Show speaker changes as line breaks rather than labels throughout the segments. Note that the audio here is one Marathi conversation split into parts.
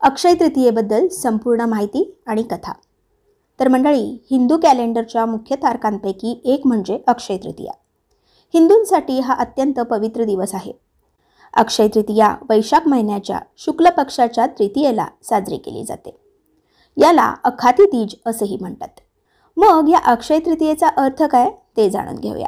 अक्षय तृतीयेबद्दल संपूर्ण माहिती आणि कथा। तर मंडळी, हिंदू कॅलेंडरच्या मुख्य तारखांपैकी एक म्हणजे अक्षय तृतीया। हिंदूंसाठी हा अत्यंत पवित्र दिवस आहे। अक्षय तृतीया वैशाख महिन्याच्या शुक्ल पक्षाच्या तृतीयेला साजरी केली जाते। याला अखाती तीज असेही म्हणतात। मग या अक्षय तृतीयेचा अर्थ काय ते जाणून घेऊया।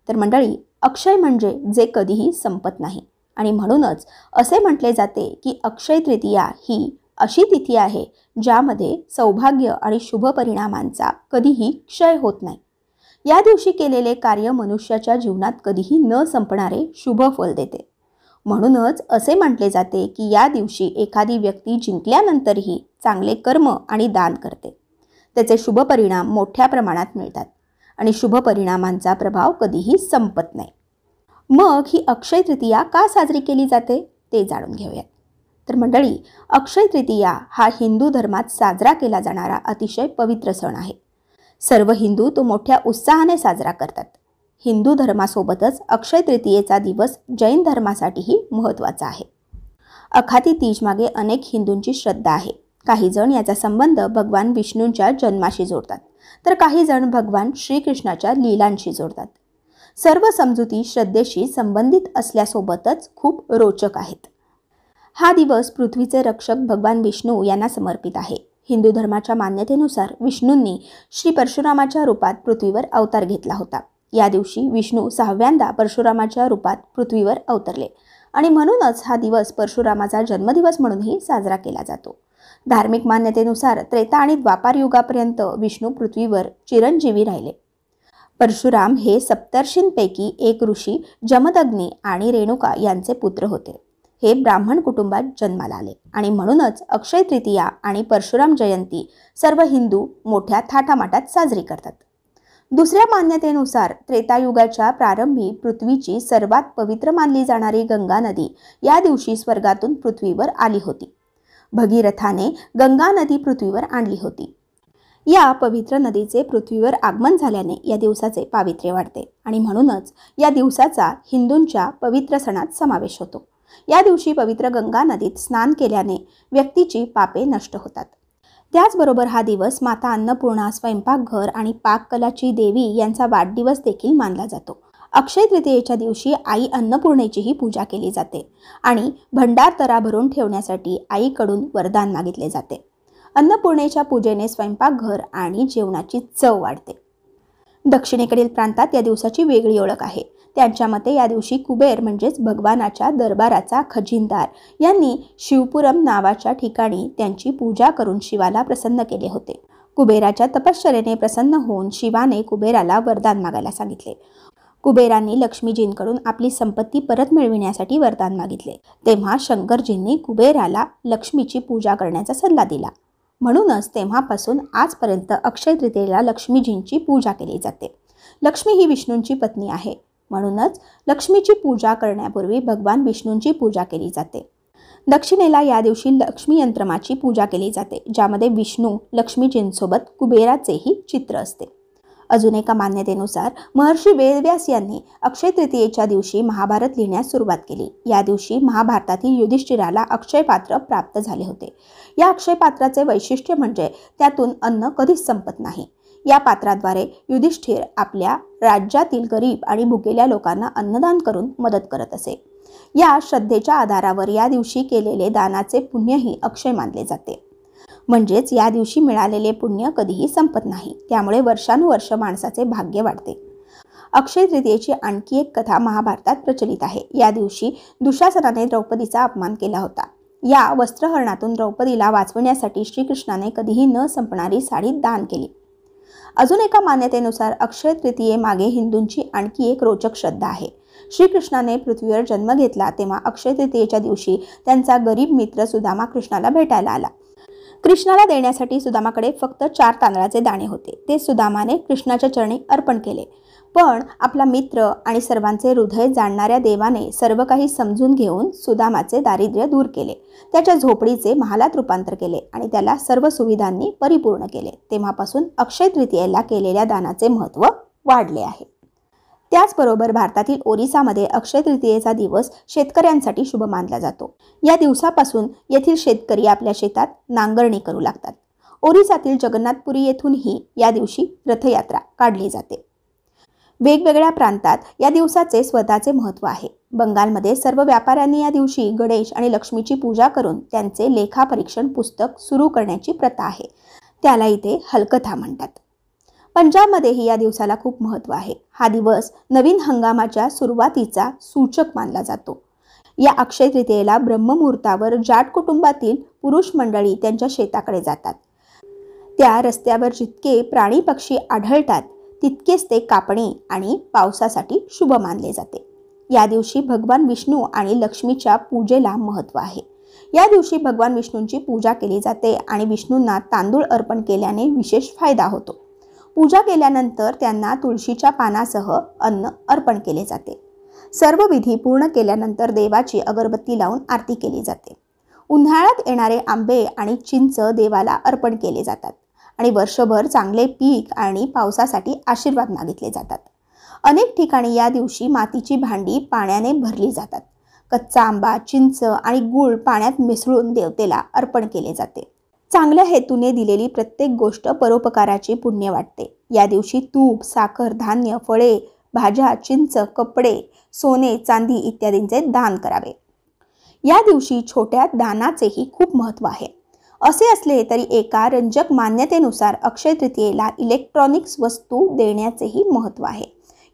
तर मंडळी, अक्षय म्हणजे जे कधीही संपत नाही आणि म्हणूनच असे म्हटले जाते की अक्षय तृतीया ही अशी तिथी आहे ज्यामध्ये सौभाग्य आणि शुभ परिणामांचा कधीही क्षय होत नाही। या दिवशी केलेले कार्य मनुष्याच्या जीवनात कधीही न संपणारे शुभ फल देते। म्हणूनच असे म्हटले जाते की या दिवशी एखादी व्यक्ती जिंकल्यानंतरही चांगले कर्म आणि दान करते, त्याचे शुभ परिणाम मोठ्या प्रमाणात मिळतात आणि शुभ परिणामांचा प्रभाव कधीही संपत नाही। मग ही अक्षय तृतीया का साजरी केली जाते ते जाणून घेऊयात। तर मंडळी, अक्षय तृतीया हा हिंदू धर्मात साजरा केला जाणारा अतिशय पवित्र सण आहे। सर्व हिंदू तो मोठ्या उत्साहाने साजरा करतात। हिंदू धर्मासोबतच अक्षय तृतीयेचा दिवस जैन धर्मासाठीही महत्त्वाचा आहे। अखाती तीज मागे अनेक हिंदूंची श्रद्धा आहे। काही जण याचा संबंध भगवान विष्णूंच्या जन्माशी जोडतात, तर काही जण भगवान श्रीकृष्णाच्या लीलांशी जोडतात। सर्व समजुती श्रद्धेशी संबंधित असल्यासोबतच खूप रोचक आहेत। हा दिवस पृथ्वीचे रक्षक भगवान विष्णू यांना समर्पित आहे। हिंदू धर्माच्या मान्यतेनुसार विष्णूंनी श्री परशुरामाच्या रूपात पृथ्वीवर अवतार घेतला होता। या दिवशी विष्णू 6व्यांदा परशुरामाच्या रूपात पृथ्वीवर अवतरले आणि म्हणूनच हा दिवस परशुरामाचा जन्मदिवस म्हणूनही साजरा केला जातो। धार्मिक मान्यतेनुसार त्रेता आणि द्वापार युगापर्यंत विष्णू पृथ्वीवर चिरंजीवी राहिले। परशुराम हे सप्तर्षींपैकी एक ऋषी जमदग्नी आणि रेणुका यांचे पुत्र होते। हे ब्राह्मण कुटुंबात जन्माला आले आणि म्हणूनच अक्षय तृतीया आणि परशुराम जयंती सर्व हिंदू मोठ्या थाटामाटात साजरी करतात। दुसऱ्या मान्यतेनुसार त्रेतायुगाच्या प्रारंभी पृथ्वीची सर्वात पवित्र मानली जाणारी गंगा नदी या दिवशी स्वर्गातून पृथ्वीवर आली होती। भगीरथाने गंगा नदी पृथ्वीवर आणली होती। या पवित्र नदीचे पृथ्वीवर आगमन झाल्याने या दिवसाचे पावित्र्य वाढते आणि म्हणूनच या दिवसाचा हिंदूंच्या पवित्र सणात समावेश होतो। या दिवशी पवित्र गंगा नदीत स्नान केल्याने व्यक्तीची पापे नष्ट होतात। त्याचबरोबर हा दिवस माता अन्नपूर्णा, स्वयंपाकघर आणि पाककलाची देवी यांचा वाढदिवस देखील मानला जातो। अक्षय तृतीयेच्या दिवशी आई अन्नपूर्णेचीही पूजा केली जाते आणि भंडारतरा भरून ठेवण्यासाठी आईकडून वरदान मागितले जाते। अन्नपूर्णेच्या पूजेने स्वयंपाकघर आणि जेवणाची चव वाढते। दक्षिणेकडील प्रांतात या दिवसाची वेगळी ओळख आहे। त्यांच्या मते या दिवशी कुबेर म्हणजेच भगवानाच्या दरबाराचा खजिनदार यांनी शिवपुरम नावाच्या ठिकाणी त्यांची पूजा करून शिवाला प्रसन्न केले होते। कुबेराच्या तपश्चर्येने प्रसन्न होऊन शिवाने कुबेराला वरदान मागायला सांगितले। कुबेरांनी लक्ष्मीजींकडून आपली संपत्ती परत मिळविण्यासाठी वरदान मागितले। तेव्हा शंकरजींनी कुबेराला लक्ष्मीची पूजा करण्याचा सल्ला दिला। म्हणूनच तेव्हापासून आजपर्यंत अक्षय तृतीयेला लक्ष्मीजींची पूजा केली जाते। लक्ष्मी ही विष्णूंची पत्नी आहे, म्हणूनच लक्ष्मीची पूजा करण्यापूर्वी भगवान विष्णूंची पूजा केली जाते। दक्षिणेला या दिवशी लक्ष्मी यंत्रमाची पूजा केली जाते, ज्यामध्ये विष्णू लक्ष्मीजींसोबत कुबेराचेही चित्र असते। अजून एका मान्यतेनुसार महर्षी वेदव्यास यांनी अक्षय तृतीयेच्या दिवशी महाभारत लिहिण्यास सुरुवात केली। या दिवशी महाभारतातील युधिष्ठिराला अक्षय पात्र प्राप्त झाले होते। या अक्षय पात्राचे वैशिष्ट्य म्हणजे त्यातून अन्न कधीच संपत नाही। या पात्राद्वारे युधिष्ठिर आपल्या राज्यातील गरीब आणि भुकेल्या लोकांना अन्नदान करून मदत करत असे। या श्रद्धेच्या आधारावर या दिवशी केलेले दानाचे पुण्यही अक्षय मानले जाते। म्हणजेच या दिवशी मिळालेले पुण्य कधीही संपत नाही, त्यामुळे वर्षानुवर्ष माणसाचे भाग्य वाढते। अक्षय तृतीयेची आणखी एक कथा महाभारतात प्रचलित आहे। या दिवशी दुशासनाने द्रौपदीचा अपमान केला होता। या वस्त्रहरणातून द्रौपदीला वाचवण्यासाठी श्रीकृष्णाने कधीही न संपणारी साडी दान केली। अजून एका मान्यतेनुसार अक्षय तृतीयेमागे हिंदूंची आणखी एक रोचक श्रद्धा आहे। श्रीकृष्णाने पृथ्वीवर जन्म घेतला तेव्हा अक्षय तृतीयेच्या दिवशी त्यांचा गरीब मित्र सुदामा कृष्णाला भेटायला आला। कृष्णाला देण्यासाठी सुदामाकडे फक्त 4 तांदळाचे दाणे होते। ते सुदामाने कृष्णाच्या चरणी अर्पण केले, पण आपला मित्र आणि सर्वांचे हृदय जाणणाऱ्या देवाने सर्व काही समजून घेऊन सुदामाचे दारिद्र्य दूर केले, त्याच्या झोपडीचे महालात रूपांतर केले आणि त्याला सर्व सुविधांनी परिपूर्ण केले। तेव्हापासून अक्षय तृतीयेला केलेल्या दानाचे महत्त्व वाढले आहे। त्याचबरोबर भारतातील ओरिसामध्ये अक्षय तृतीयेचा दिवस शेतकऱ्यांसाठी शुभ मानला जातो। या दिवसापासून येथील शेतकरी आपल्या शेतात नांगरणी करू लागतात। ओरिसातील जगन्नाथपुरी येथूनही या दिवशी रथयात्रा काढली जाते। वेगवेगळ्या प्रांतात या दिवसाचे स्वतःचे महत्त्व आहे। बंगालमध्ये सर्व व्यापाऱ्यांनी या दिवशी गणेश आणि लक्ष्मीची पूजा करून त्यांचे लेखापरीक्षण पुस्तक सुरू करण्याची प्रथा आहे। त्याला इथे हलकथा म्हणतात। पंजाबमध्येही या दिवसाला खूप महत्त्व आहे। हा दिवस नवीन हंगामाच्या सुरुवातीचा सूचक मानला जातो। या अक्षय तृतीयेला ब्रह्ममुहूर्तावर जाट कुटुंबातील पुरुष मंडळी त्यांच्या शेताकडे जातात। त्या रस्त्यावर जितके प्राणी पक्षी आढळतात तितकेच ते कापणी आणि पावसासाठी शुभ मानले जाते। या दिवशी भगवान विष्णू आणि लक्ष्मीच्या पूजेला महत्त्व आहे। या दिवशी भगवान विष्णूंची पूजा केली जाते आणि विष्णूंना तांदूळ अर्पण केल्याने विशेष फायदा होतो। पूजा केल्यानंतर त्यांना तुळशीच्या पानासह अन्न अर्पण केले जाते। सर्व विधी पूर्ण केल्यानंतर देवाची अगरबत्ती लावून आरती केली जाते। उन्हाळ्यात येणारे आंबे आणि चिंच देवाला अर्पण केले जातात आणि वर्षभर चांगले पीक आणि पावसासाठी आशीर्वाद मागितले जातात। अनेक ठिकाणी या दिवशी मातीची भांडी पाण्याने भरली जातात। कच्चा आंबा, चिंच आणि गूळ पाण्यात मिसळून देवतेला अर्पण केले जाते। चांगल्या हेतूने दिलेली प्रत्येक गोष्ट परोपकाराची पुण्य वाटते। या दिवशी तूप, साखर, धान्य, फळे, भाज्या, चिंच, कपडे, सोने, चांदी इत्यादींचे दान करावे। या दिवशी छोट्या दानाचेही खूप महत्त्व आहे। असे असले तरी एका रंजक मान्यतेनुसार अक्षय तृतीयेला इलेक्ट्रॉनिक्स वस्तू देण्याचेही महत्त्व आहे।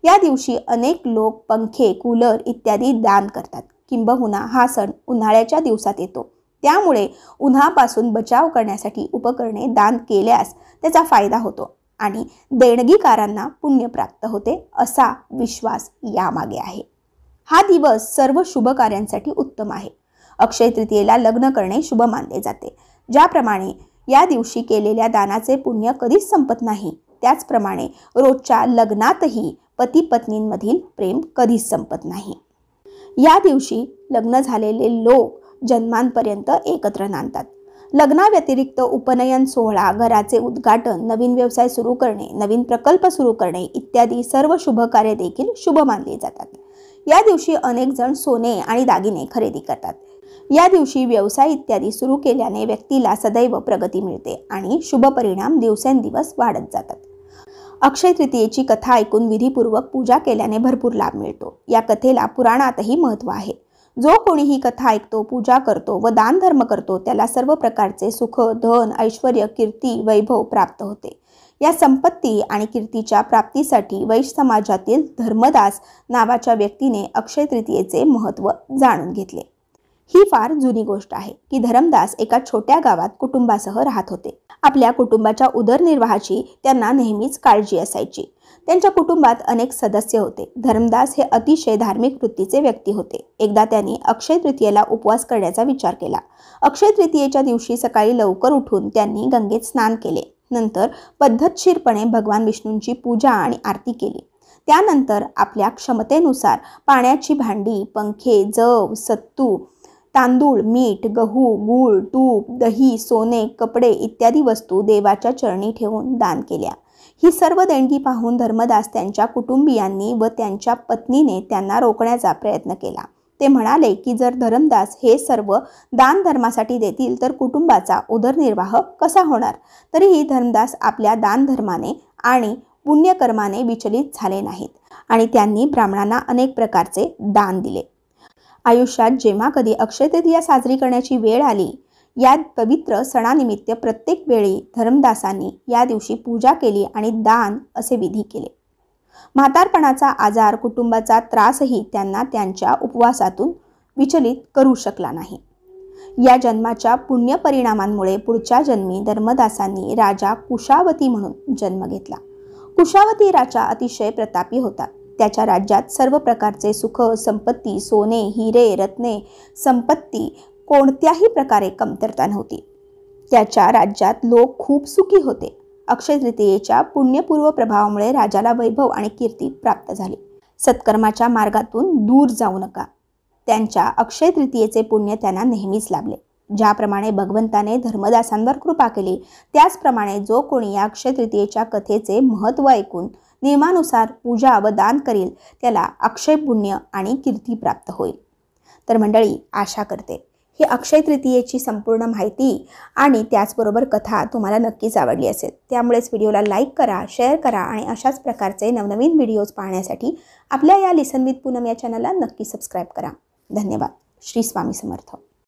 या दिवशी अनेक लोक पंखे, कूलर इत्यादी दान करतात। किंबहुना हा सण उन्हाळ्याच्या दिवसात येतो, त्यामुळे उन्हापासून बचाव करण्यासाठी उपकरणे दान केल्यास त्याचा फायदा होतो आणि देणगीकारांना पुण्य प्राप्त होते असा विश्वास यामागे आहे। हा दिवस सर्व शुभ कार्यांसाठी उत्तम आहे। अक्षय तृतीयेला लग्न करणे शुभ मानले जाते। ज्याप्रमाणे या दिवशी केलेल्या दानाचे पुण्य कधीच संपत नाही, त्याचप्रमाणे रोजच्या लग्नातही पती पत्नींमधील प्रेम कधीच संपत नाही। या दिवशी लग्न झालेले लोक जन्मांपर्यंत एकत्र नांदतात। लग्नाव्यतिरिक्त उपनयन सोहळा, घराचे उद्घाटन, नवीन व्यवसाय सुरू करणे, नवीन प्रकल्प सुरू करणे इत्यादी सर्व शुभ कार्य देखील शुभ मानली जातात। या दिवशी अनेक जण सोने आणि दागिने खरेदी करतात। या दिवशी व्यवसाय इत्यादी सुरू केल्याने व्यक्तीला सदैव प्रगती मिळते आणि शुभ परिणाम दिवसेंदिवस वाढत जातात। अक्षय तृतीयेची कथा ऐकून विधीपूर्वक पूजा केल्याने भरपूर लाभ मिळतो। या कथेला पुराणातही महत्त्व आहे। जो कोणी ही कथा ऐकतो, पूजा करतो व दान धर्म करतो त्याला सर्व प्रकारचे सुख, धन, ऐश्वर्य, कीर्ती, वैभव प्राप्त होते। या संपत्ती आणि कीर्तीच्या प्राप्तीसाठी वैश्य समाजातील धर्मदास नावाच्या व्यक्तीने अक्षय तृतीयेचे महत्त्व जाणून घेतले। ही फार जुनी गोष्ट आहे की धर्मदास एका छोट्या गावात कुटुंबासह राहत होते। आपल्या कुटुंबाच्या उदरनिर्वाहाची त्यांना नेहमीच काळजी असायची। त्यांच्या कुटुंबात अनेक सदस्य होते। धर्मदास हे अतिशय धार्मिक वृत्तीचे व्यक्ती होते। एकदा त्यांनी अक्षय तृतीयेला उपवास करण्याचा विचार केला। अक्षय तृतीयेच्या दिवशी सकाळी लवकर उठून त्यांनी गंगेत स्नान केले। नंतर पद्धतशीरपणे भगवान विष्णूंची पूजा आणि आरती केली। त्यानंतर आपल्या क्षमतेनुसार पाण्याची भांडी, पंखे, जव, सत्तू, तांदूळ, मीठ, गहू, गूळ, तूप, दही, सोने, कपडे इत्यादी वस्तू देवाच्या चरणी ठेवून दान केल्या। ही सर्व देणगी पाहून धर्मदास त्यांच्या कुटुंबियांनी व त्यांच्या पत्नीने त्यांना रोखण्याचा प्रयत्न केला। ते म्हणाले की जर धर्मदास हे सर्व दान धर्मासाठी देतील तर कुटुंबाचा उदरनिर्वाह कसा होणार। तरीही धर्मदास आपल्या दान धर्माने आणि पुण्यकर्माने विचलित झाले नाहीत आणि त्यांनी ब्राह्मणांना अनेक प्रकारचे दान दिले। आयुष्यात जेव्हा कधी अक्षय तृतीया साजरी करण्याची वेळ आली, या पवित्र सणानिमित्त प्रत्येक वेळी धर्मदासांनी या दिवशी पूजा केली आणि दान असे विधी केले। म्हातारपणाचा आजार, कुटुंबाचा त्रासही त्यांना त्यांच्या उपवासातून विचलित करू शकला नाही। या जन्माच्या पुण्य परिणामांमुळे पुढच्या जन्मी धर्मदासांनी राजा कुशावती म्हणून जन्म घेतला। कुशावती राजा अतिशय प्रतापी होता। त्याच्या राज्यात सर्व प्रकारचे सुख, संपत्ती, सोने, हिरे, रत्ने, संपत्ती कोणत्याही प्रकारे कमतरता नव्हती। त्याच्या राज्यात लोक खूप सुखी होते। अक्षय तृतीयेच्या पुण्यपूर्व प्रभावामुळे राजाला वैभव आणि कीर्ती प्राप्त झाली। सत्कर्माच्या मार्गातून दूर जाऊ नका। त्यांच्या अक्षय तृतीयेचे पुण्य त्यांना नेहमीच लाभले। ज्याप्रमाणे भगवंताने धर्मदासांवर कृपा केली, त्याचप्रमाणे जो कोणी या अक्षय तृतीयेच्या कथेचे महत्त्व ऐकून नियमानुसार पूजा व दान करेल त्याला अक्षय पुण्य आणि कीर्ती प्राप्त होईल। तर मंडळी, आशा करते ही अक्षय तृतीयेची संपूर्ण माहिती आणि त्याचबरोबर कथा तुम्हाला नक्कीच आवडली असेल। त्यामुळेच व्हिडिओला लाईक करा, शेअर करा आणि अशाच प्रकारचे नवनवीन व्हिडिओज पाहण्यासाठी आपल्या या लिसन विथ पूनम या चॅनलला नक्की सबस्क्राईब करा। धन्यवाद। श्री स्वामी समर्थ।